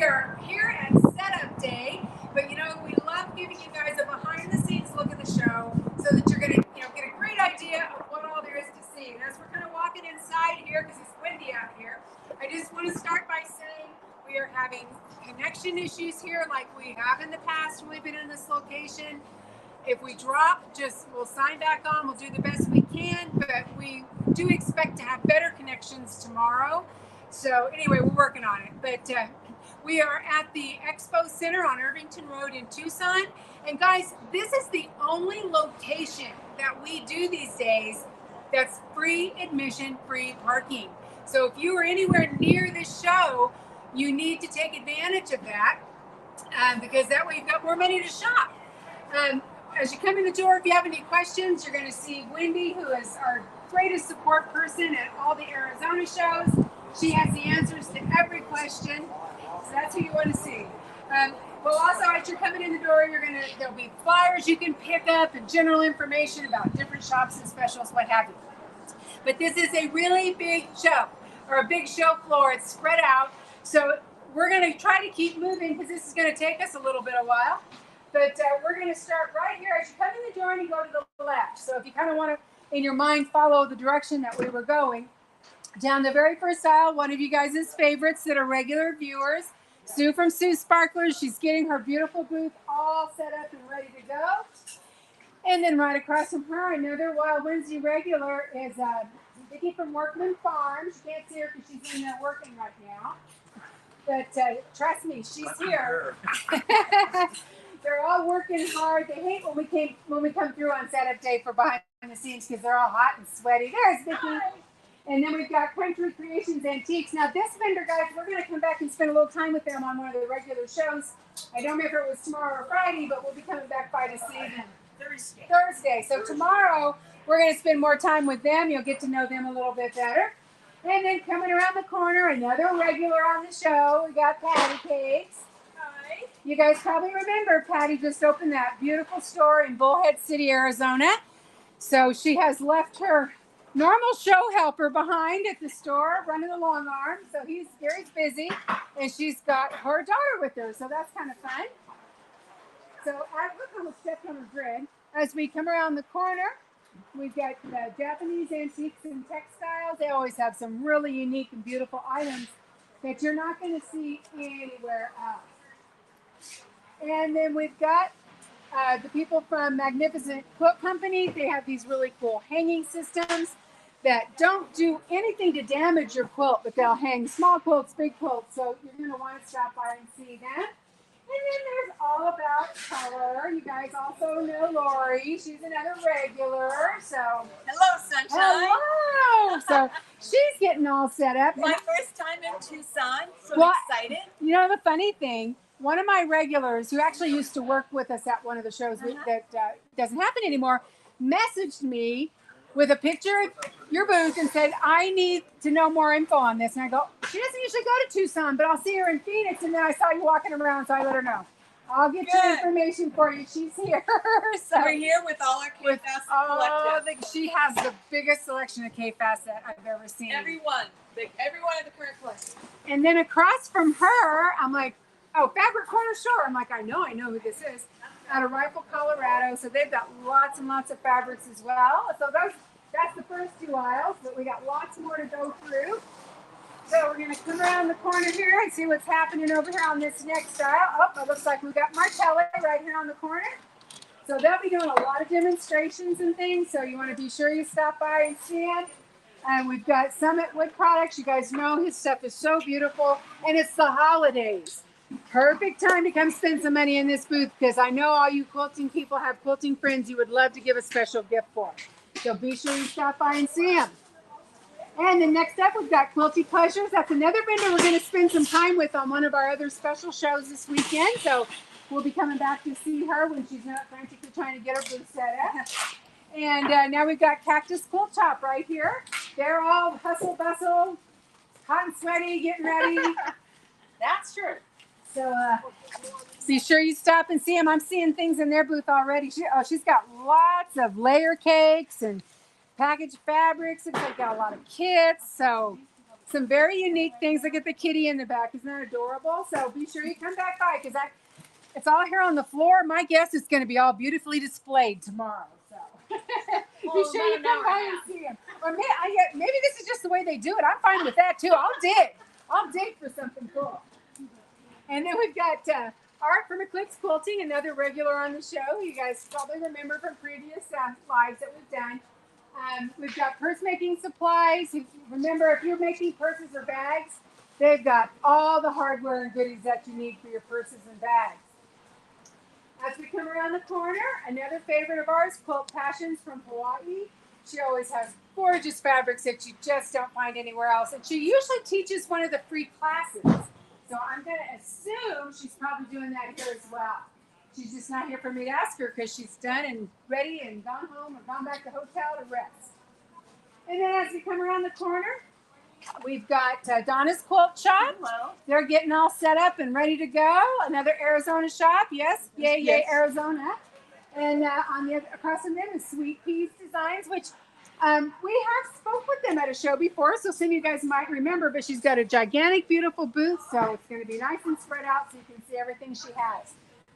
We are here at setup day, but you know, we love giving you guys a behind the scenes look at the show so that you're going to get a great idea of what all there is to see. And as we're kind of walking inside here, because it's windy out here, I just want to start by saying we are having connection issues here like we have in the past when we've been in this location. If we drop, we'll sign back on. We'll do the best we can, but we do expect to have better connections tomorrow. So anyway, we're working on it. But we are at the Expo Center on Irvington Road in Tucson. And guys, this is the only location that we do these days that's free admission, free parking. So if you are anywhere near this show, you need to take advantage of that because that way you've got more money to shop. As you come in the door, if you have any questions, you're going to see Wendy, who is our greatest support person at all the Arizona shows. She has the answers to every question, so that's who you want to see. Well, also, as you're coming in the door, there'll be flyers you can pick up and general information about different shops and specials, what have you. But this is a really big show, or a big show floor. It's spread out, so we're going to try to keep moving because this is going to take us a little bit of a while. But we're going to start right here as you come in the door and you go to the left. So if you kind of want to, in your mind, follow the direction that we were going, down the very first aisle, one of you guys' favorites that are regular viewers, Sue from Sue Sparklers. She's getting her beautiful booth all set up and ready to go. And then right across from her, another Wild Wednesday regular is Vicki from Workman Farms. You can't see her because she's in there working right now. But trust me, she's here. They're all working hard. They hate when we come through on setup day for behind the scenes because they're all hot and sweaty. There's Vicki. Hi. And then we've got Country Creations Antiques. Now this vendor, guys, we're going to come back and spend a little time with them on one of the regular shows. I don't remember if it was tomorrow or Friday, but we'll be coming back by to see them. Thursday. So tomorrow we're going to spend more time with them. You'll get to know them a little bit better. And then coming around the corner, another regular on the show. We got Patty Cakes. Hi. You guys probably remember Patty just opened that beautiful store in Bullhead City, Arizona. So she has left her normal show helper behind at the store, running the long arm. So Gary's busy, and she's got her daughter with her. So that's kind of fun. So look how much steps on her grid. As we come around the corner, we've got the Japanese antiques and textiles. They always have some really unique and beautiful items that you're not going to see anywhere else. And then we've got the people from Magnificent Quilt Company. They have these really cool hanging systems that don't do anything to damage your quilt, but they'll hang small quilts, big quilts. So you're going to want to stop by and see them. And then there's All About Color. You guys also know Lori. She's another regular. So hello, Sunshine. Hello. So she's getting all set up. My first time in Tucson. So excited. You know the funny thing, one of my regulars who actually used to work with us at one of the shows that doesn't happen anymore, messaged me with a picture of your booth and said, I need to know more info on this. And I go, she doesn't usually go to Tucson, but I'll see her in Phoenix. And then I saw you walking around, so I let her know. I'll get your information for you. She's here. So we're here with all our K-Facet collection. She has the biggest selection of K-Facet I've ever seen. Everyone in the current collection. And then across from her, I'm like, oh, Fabric Corner Store. I'm like, I know who this is. Out of Rifle, Colorado. So they've got lots and lots of fabrics as well. So that's the first two aisles, but we got lots more to go through. So we're going to come around the corner here and see what's happening over here on this next aisle. Oh, it looks like we've got Martelli right here on the corner. So they'll be doing a lot of demonstrations and things, so you want to be sure you stop by and see it. And we've got Summit Wood Products. You guys know his stuff is so beautiful, and it's the holidays. Perfect time to come spend some money in this booth because I know all you quilting people have quilting friends you would love to give a special gift for. So be sure you stop by and see them. And then next up, we've got Quilty Pleasures. That's another vendor we're going to spend some time with on one of our other special shows this weekend. So we'll be coming back to see her when she's not frantically trying to get her booth set up. And now we've got Cactus Quilt Shop right here. They're all hustle bustle, hot and sweaty, getting ready. That's true. So be sure you stop and see them. I'm seeing things in their booth already. She's got lots of layer cakes and packaged fabrics. Looks like got a lot of kits. So some very unique things. Look at the kitty in the back. Isn't that adorable? So be sure you come back by because it's all here on the floor. My guess is going to be all beautifully displayed tomorrow. So be sure you come by and see them. Or maybe this is just the way they do it. I'm fine with that too. I'll dig for something cool. And then we've got Art from Eclipse Quilting, another regular on the show. You guys probably remember from previous lives that we've done. We've got purse making supplies. Remember, if you're making purses or bags, they've got all the hardware and goodies that you need for your purses and bags. As we come around the corner, another favorite of ours, Quilt Passions from Hawaii. She always has gorgeous fabrics that you just don't find anywhere else. And she usually teaches one of the free classes. So I'm going to assume she's probably doing that here as well. She's just not here for me to ask her because she's done and ready and gone home or gone back to the hotel to rest. And then as we come around the corner, we've got Donna's Quilt Shop. Hello. They're getting all set up and ready to go. Another Arizona shop. Yes. Yay, yay, Arizona. And across from them is Sweet Peas Designs, which we have spoke with them at a show before, so some of you guys might remember, but she's got a gigantic, beautiful booth, so it's going to be nice and spread out so you can see everything she has.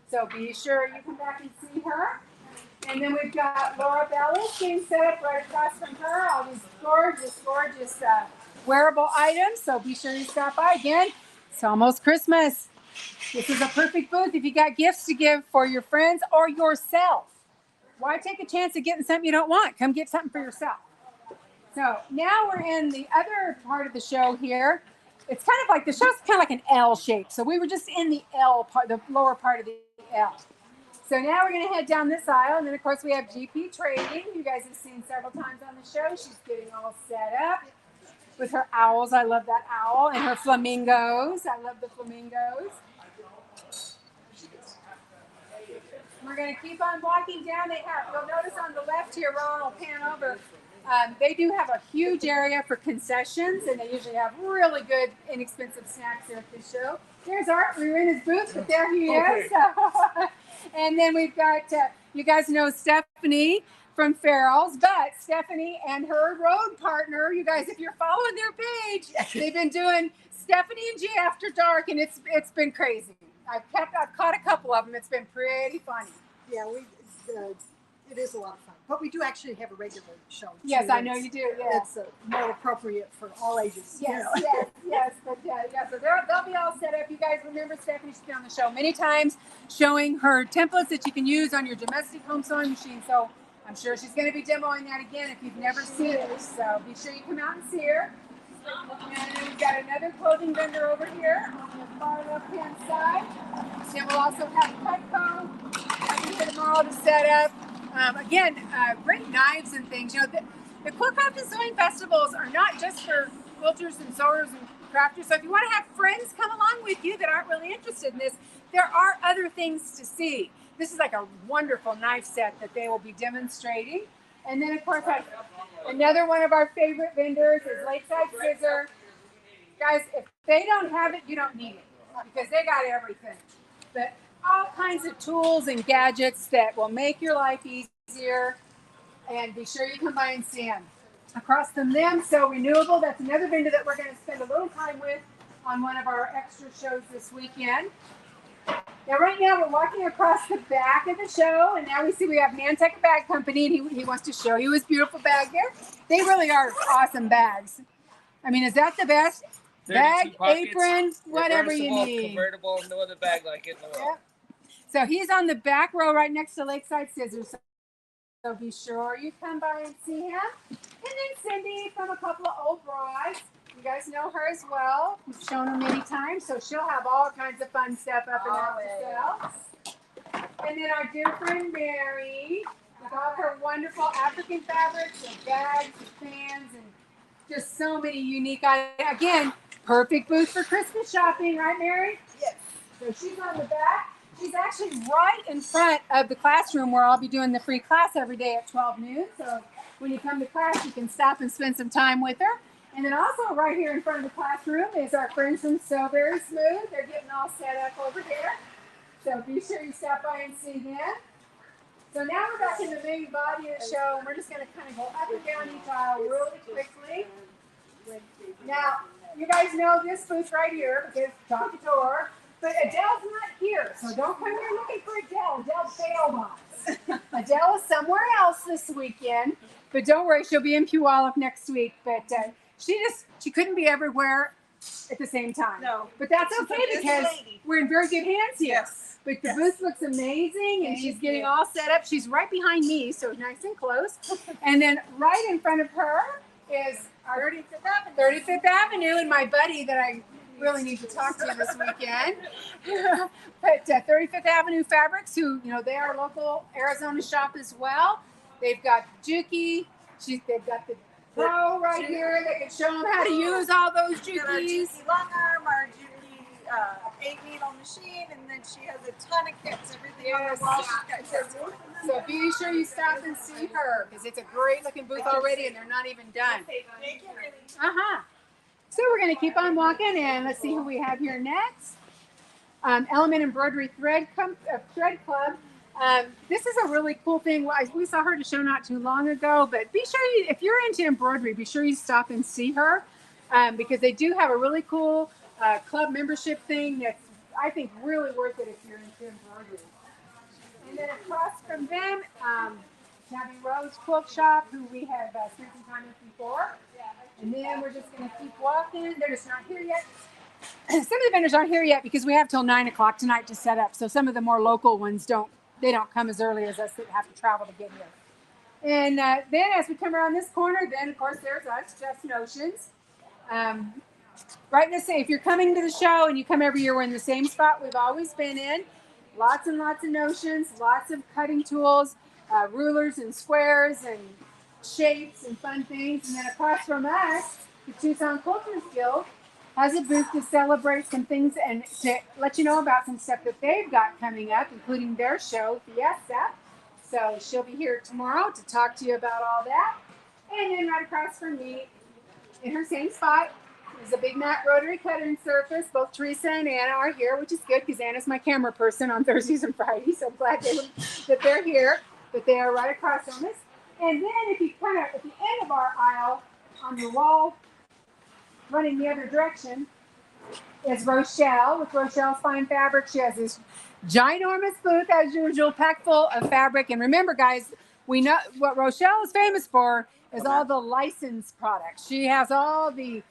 So be sure you come back and see her. And then we've got Laura Bellis being set up right across from her, all these gorgeous, gorgeous wearable items, so be sure you stop by again. It's almost Christmas. This is a perfect booth if you got gifts to give for your friends or yourself. Why take a chance of getting something you don't want? Come get something for yourself. So now we're in the other part of the show here. It's kind of like, the show's kind of like an L shape. So we were just in the L part, the lower part of the L. So now we're going to head down this aisle. And then, of course, we have GP Trading. You guys have seen several times on the show. She's getting all set up with her owls. I love that owl. And her flamingos. I love the flamingos. We're going to keep on walking down. You'll notice on the left here, Ron will pan over. They do have a huge area for concessions, and they usually have really good, inexpensive snacks here at this show. There's Art. We were in his booth, but there he is. So, and then we've got, you guys know Stephanie from Farrell's, but Stephanie and her road partner, you guys, if you're following their page, they've been doing Stephanie and G After Dark, and it's been crazy. I've caught a couple of them. It's been pretty funny. Yeah, it is a lot of fun. But we do actually have a regular show. Yes, I know you do. Yeah, it's more appropriate for all ages. Yes, yes. But so they'll be all set up. You guys remember Stephanie? She's been on the show many times, showing her templates that you can use on your domestic home sewing machine. So I'm sure she's going to be demoing that again if you've never seen it. So be sure you come out and see her. And then we've got another clothing vendor over here on the far left-hand side. Then we'll also have Cutco tomorrow to set up. Again, great knives and things. You know, the Quilt Craft and Sewing Festivals are not just for quilters and sewers and crafters. So if you want to have friends come along with you that aren't really interested in this, there are other things to see. This is like a wonderful knife set that they will be demonstrating. And then, of course, another one of our favorite vendors is Lakeside Scissor. Guys, if they don't have it, you don't need it because they got everything. But all kinds of tools and gadgets that will make your life easier. And be sure you come by and see them. Across from them, So Renewable, that's another vendor that we're going to spend a little time with on one of our extra shows this weekend. Now, right now, we're walking across the back of the show, and now we have Nantucket Bag Company, and he wants to show you his beautiful bag there. They really are awesome bags. I mean, is that the best? Bag, apron, whatever you need. Convertible, no other bag like it in the world. Yep. So he's on the back row right next to Lakeside Scissors. So be sure you come by and see him. And then Cindy from a couple of old brides. You guys know her as well. We've shown her many times, so she'll have all kinds of fun stuff up and out to sell. And then our dear friend Mary, with all her wonderful African fabrics and bags and fans and just so many unique items. Again, perfect booth for Christmas shopping, right, Mary? Yes. So she's on the back. She's actually right in front of the classroom where I'll be doing the free class every day at 12 noon. So when you come to class, you can stop and spend some time with her. And then also right here in front of the classroom is our friends from Sew Very Smooth. They're getting all set up over here. So be sure you stop by and see them. So now we're back in the main body of the show, and we're just going to kind of go up and down each aisle really quickly. Now, you guys know this booth right here because top the door. But Adele's not here, so don't come here looking for Adele. Adele bailed on us. Adele is somewhere else this weekend, but don't worry, she'll be in Puyallup next week. But she couldn't be everywhere at the same time. No, but that's okay because we're in very good hands here. Yes. But the booth looks amazing, and she's getting all set up. She's right behind me, so nice and close. And then right in front of her is our 35th Avenue, and my buddy that I really need to talk to this weekend. But 35th Avenue Fabrics, who, you know, they are a local Arizona shop as well. They've got Juki. They've got the pro right here. They can show them how to use all those Jukis. Our Juki long arm, our Juki 8-needle machine, and then she has a ton of kits. Everything on her wall, she's got kits. So be sure you stop and see her because it's a great looking booth already, and they're not even done. Thank you, Raylene. So we're going to keep on walking, and let's see who we have here next. Element Embroidery Thread Club. This is a really cool thing. We saw her at a show not too long ago, but be sure if you're into embroidery, be sure you stop and see her because they do have a really cool club membership thing that's, I think, really worth it if you're into embroidery. And then across from them, Tabby Rose Quilt Shop, who we have spent some time with before. And then we're just going to keep walking. They're just not here yet. Some of the vendors aren't here yet because we have till 9 o'clock tonight to set up. So some of the more local ones don't come as early as us that have to travel to get here. And then as we come around this corner, then of course there's us, Just Notions. Right in the same, if you're coming to the show and you come every year, we're in the same spot we've always been in. Lots and lots of notions, lots of cutting tools, rulers and squares and shapes and fun things. And then across from us, the Tucson Quilters Guild has a booth to celebrate some things and to let you know about some stuff that they've got coming up, including their show, Fiesta. So she'll be here tomorrow to talk to you about all that. And then right across from me, in her same spot, is a Big Mat rotary cutting surface. Both Teresa and Anna are here, which is good because Anna's my camera person on Thursdays and Fridays. So I'm glad that they're here. But they are right across from us. And then if you kind of, at the end of our aisle, on the wall, running the other direction, is Rochelle with Rochelle's Fine Fabric. She has this ginormous booth, as usual, packed full of fabric. And remember, guys, we know what Rochelle is famous for is all the licensed products. She has all the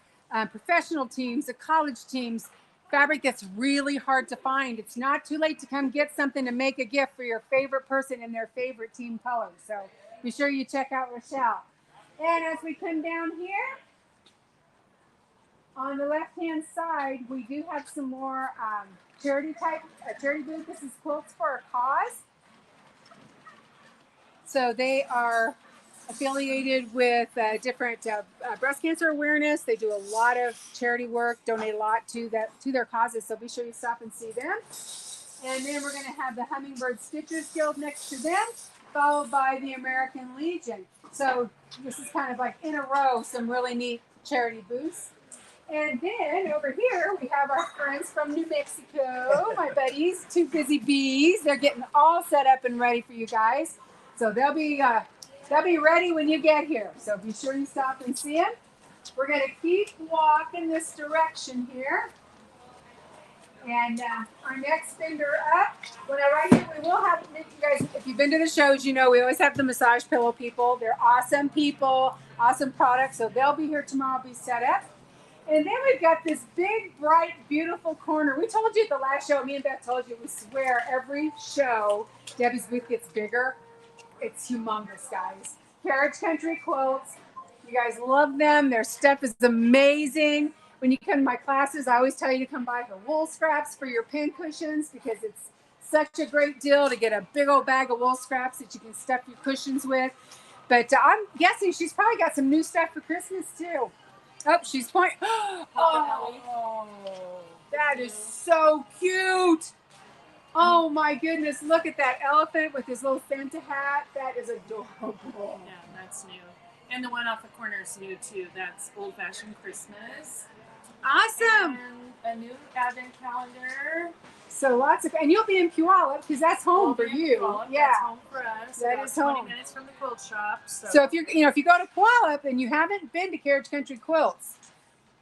professional teams, the college teams, fabric that's really hard to find. It's not too late to come get something to make a gift for your favorite person in their favorite team colors. So be sure you check out Rochelle. And as we come down here, on the left-hand side, we do have some more charity booth. This is Quilts for a Cause. So they are affiliated with different breast cancer awareness. They do a lot of charity work, donate a lot to their causes. So be sure you stop and see them. And then we're going to have the Hummingbird Stitchers Guild next to them, followed by the American Legion. So this is kind of like in a row, some really neat charity booths. And then over here, we have our friends from New Mexico, my buddies, Two Busy Bees. They're getting all set up and ready for you guys. So they'll be ready when you get here. So be sure you stop and see them. We're going to keep walking this direction here. And our next vendor up, right here, we will have, you guys, if you've been to the shows, you know we always have the massage pillow people. They're awesome people, awesome products. So they'll be here tomorrow, be set up. And then we've got this big, bright, beautiful corner. We told you at the last show, me and Beth told you, we swear every show, Debbie's booth gets bigger. It's humongous, guys. Carriage Country Quilts. You guys love them. Their stuff is amazing. When you come to my classes, I always tell you to come by for wool scraps for your pin cushions because it's such a great deal to get a big old bag of wool scraps that you can stuff your cushions with. But I'm guessing she's probably got some new stuff for Christmas, too. Oh, she's pointing. Oh, that is so cute. Oh, my goodness. Look at that elephant with his little Santa hat. That is adorable. Yeah, that's new. And the one off the corner is new, too. That's Old Fashioned Christmas. Awesome. And a new advent calendar. So lots of, and you'll be in Puyallup because that's home for you. Yeah. That's home for us. That About is home. 20 minutes from the quilt shop. So if you go to Puyallup and you haven't been to Carriage Country Quilts,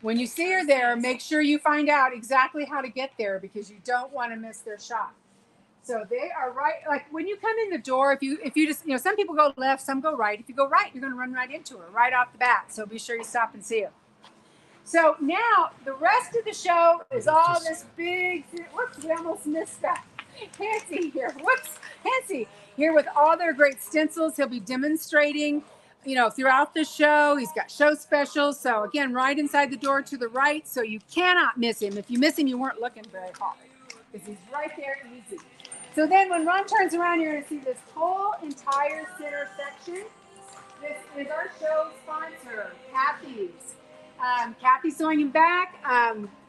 When you see her there, make sure you find out exactly how to get there because you don't want to miss their shop. So they are right, like when you come in the door, if you just, some people go left, some go right. If you go right, you're going to run right into her right off the bat. So be sure you stop and see her. So now the rest of the show is all this big, whoops, we almost missed that. Hancy here, whoops, Hancy here with all their great stencils. He'll be demonstrating, throughout the show. He's got show specials. So again, right inside the door to the right. So you cannot miss him. If you miss him, you weren't looking very hard because he's right there easy. So then when Ron turns around, you're going to see this whole entire center section. This is our show sponsor, Kathy's. Kathy's Sewing and Back.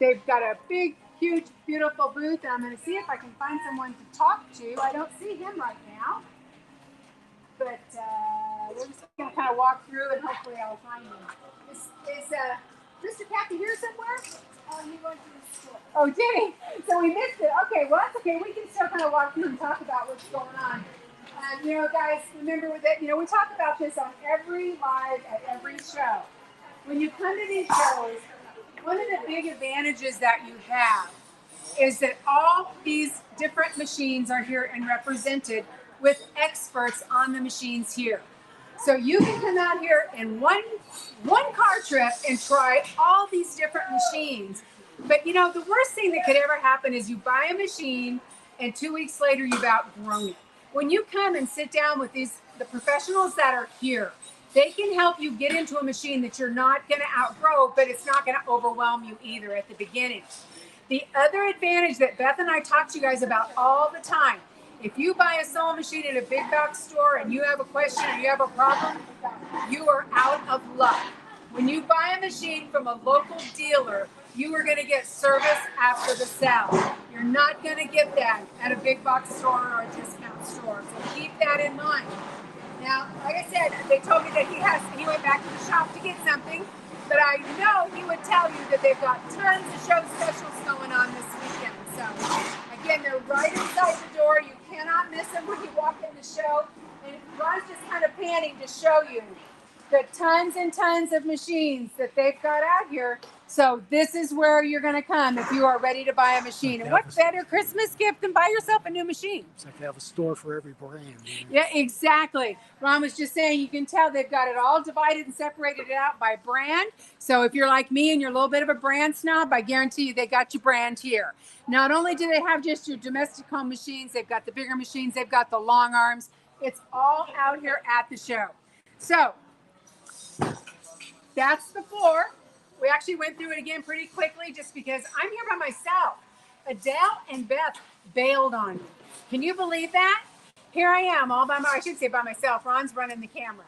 They've got a big, huge, beautiful booth. And I'm going to see if I can find someone to talk to. I don't see him right now. But we're just going to kind of walk through and hopefully I'll find him. Is Mr. Kathy here somewhere? Oh, he went to the store. Oh, did he? So we missed it. Okay, well, that's okay. We can still kind of walk through and talk about what's going on. Guys, remember that, we talk about this on every live at every show. When you come to these shows, one of the big advantages that you have is that all these different machines are here and represented with experts on the machines here. So you can come out here in one car trip and try all these different machines. But the worst thing that could ever happen is you buy a machine and 2 weeks later you've outgrown it. When you come and sit down with the professionals that are here, they can help you get into a machine that you're not going to outgrow, but it's not going to overwhelm you either at the beginning. The other advantage that Beth and I talk to you guys about all the time, if you buy a sewing machine at a big box store and you have a question or you have a problem, you are out of luck. When you buy a machine from a local dealer, you are going to get service after the sale. You're not going to get that at a big box store or a discount store. So keep that in mind. Now, like I said, they told me that he went back to the shop to get something, but I know he would tell you that they've got tons of show specials going on this weekend. So again, they're right inside the door. You cannot miss them when you walk in the show. And Ron's just kind of panning to show you the tons and tons of machines that they've got out here. So this is where you're going to come if you are ready to buy a machine. And what better Christmas gift than buy yourself a new machine? It's like they have a store for every brand. Yeah, exactly. Ron was just saying, you can tell they've got it all divided and separated out by brand. So if you're like me and you're a little bit of a brand snob, I guarantee you they got your brand here. Not only do they have just your domestic home machines, they've got the bigger machines, they've got the long arms. It's all out here at the show. So that's the floor. We actually went through it again pretty quickly just because I'm here by myself. Adele and Beth bailed on me. Can you believe that? Here I am all by myself. I should say by myself. Ron's running the camera.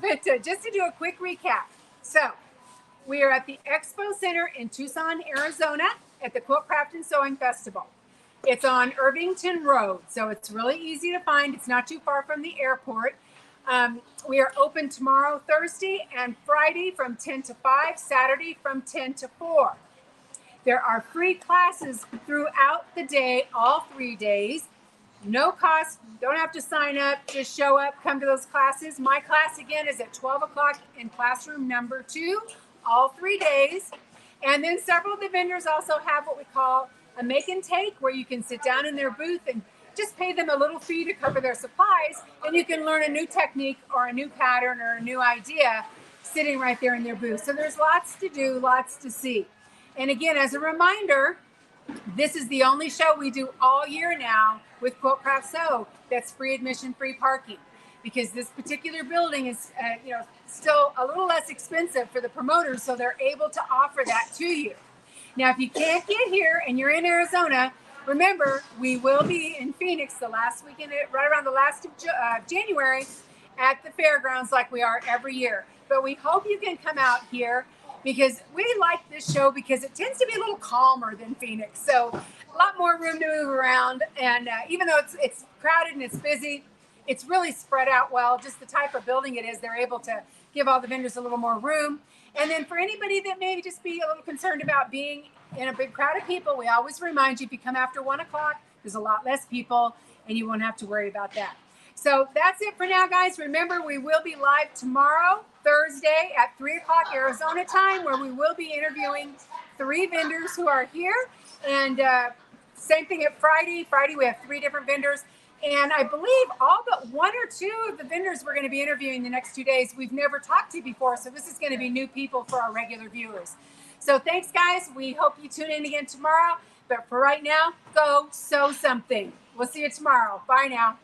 But just to do a quick recap. So we are at the Expo Center in Tucson, Arizona at the Quilt Craft and Sewing Festival. It's on Irvington Road, so it's really easy to find. It's not too far from the airport. We are open tomorrow, Thursday, and Friday from 10 to 5, Saturday from 10 to 4. There are free classes throughout the day, all 3 days. No cost, don't have to sign up, just show up, come to those classes. My class, again, is at 12 o'clock in classroom number 2, all 3 days. And then several of the vendors also have what we call a make and take, where you can sit down in their booth and just pay them a little fee to cover their supplies, and you can learn a new technique or a new pattern or a new idea sitting right there in their booth. So there's lots to do, lots to see. And again, as a reminder, this is the only show we do all year now with Quilt Craft Sew that's free admission, free parking, because this particular building is still a little less expensive for the promoters, so they're able to offer that to you. Now, if you can't get here and you're in Arizona, remember, we will be in Phoenix the last weekend, right around the last of January at the fairgrounds like we are every year. But we hope you can come out here because we like this show because it tends to be a little calmer than Phoenix. So a lot more room to move around. And even though it's crowded and it's busy, it's really spread out well. Just the type of building it is, they're able to give all the vendors a little more room. And then for anybody that may just be a little concerned about being in a big crowd of people, we always remind you, if you come after 1 o'clock, there's a lot less people and you won't have to worry about that. So that's it for now, guys. Remember, we will be live tomorrow, Thursday at 3 o'clock Arizona time, where we will be interviewing 3 vendors who are here. And same thing at Friday. Friday, we have 3 different vendors. And I believe all but 1 or 2 of the vendors we're going to be interviewing the next 2 days, we've never talked to before. So this is going to be new people for our regular viewers. So thanks, guys. We hope you tune in again tomorrow. But for right now, go sew something. We'll see you tomorrow. Bye now.